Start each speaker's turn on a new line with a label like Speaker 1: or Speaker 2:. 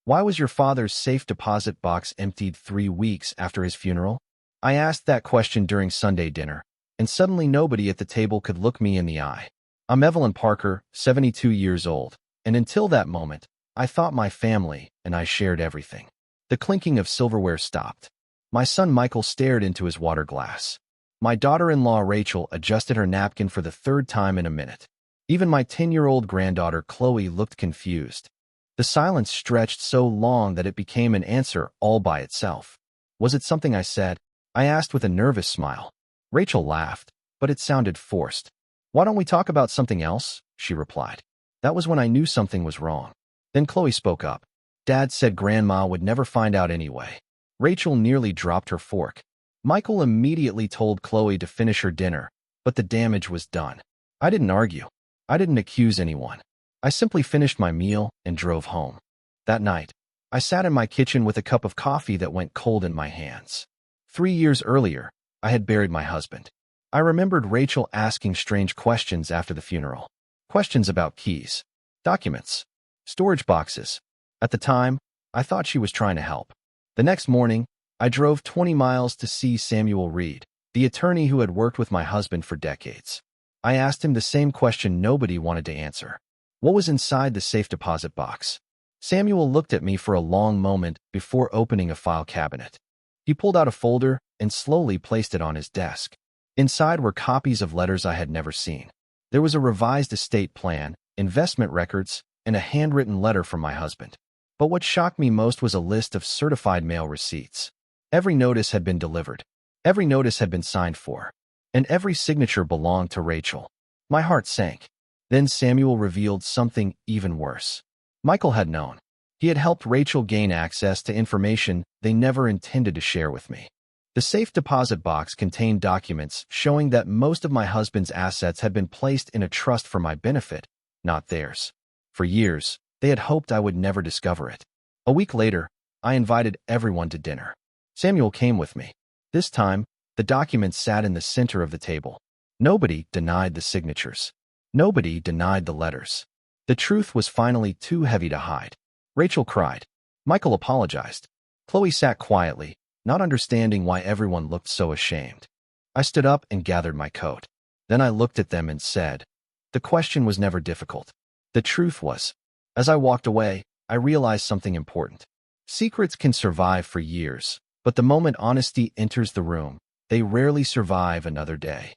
Speaker 1: Why was your father's safe deposit box emptied 3 weeks after his funeral? I asked that question during Sunday dinner, and suddenly nobody at the table could look me in the eye. I'm Evelyn Parker, 72 years old, and until that moment, I thought my family and I shared everything. The clinking of silverware stopped. My son Michael stared into his water glass. My daughter-in-law Rachel adjusted her napkin for the third time in a minute. Even my 10-year-old granddaughter Chloe looked confused. The silence stretched so long that it became an answer all by itself. Was it something I said? I asked with a nervous smile. Rachel laughed, but it sounded forced. Why don't we talk about something else? She replied. That was when I knew something was wrong. Then Chloe spoke up. Dad said Grandma would never find out anyway. Rachel nearly dropped her fork. Michael immediately told Chloe to finish her dinner, but the damage was done. I didn't argue. I didn't accuse anyone. I simply finished my meal and drove home. That night, I sat in my kitchen with a cup of coffee that went cold in my hands. 3 years earlier, I had buried my husband. I remembered Rachel asking strange questions after the funeral. Questions about keys, documents, storage boxes. At the time, I thought she was trying to help. The next morning, I drove 20 miles to see Samuel Reed, the attorney who had worked with my husband for decades. I asked him the same question nobody wanted to answer. What was inside the safe deposit box? Samuel looked at me for a long moment before opening a file cabinet. He pulled out a folder and slowly placed it on his desk. Inside were copies of letters I had never seen. There was a revised estate plan, investment records, and a handwritten letter from my husband. But what shocked me most was a list of certified mail receipts. Every notice had been delivered. Every notice had been signed for. And every signature belonged to Rachel. My heart sank. Then Samuel revealed something even worse. Michael had known. He had helped Rachel gain access to information they never intended to share with me. The safe deposit box contained documents showing that most of my husband's assets had been placed in a trust for my benefit, not theirs. For years, they had hoped I would never discover it. A week later, I invited everyone to dinner. Samuel came with me. This time, the documents sat in the center of the table. Nobody denied the signatures. Nobody denied the letters. The truth was finally too heavy to hide. Rachel cried. Michael apologized. Chloe sat quietly, not understanding why everyone looked so ashamed. I stood up and gathered my coat. Then I looked at them and said, the question was never difficult. The truth was. As I walked away, I realized something important. Secrets can survive for years, but the moment honesty enters the room, they rarely survive another day.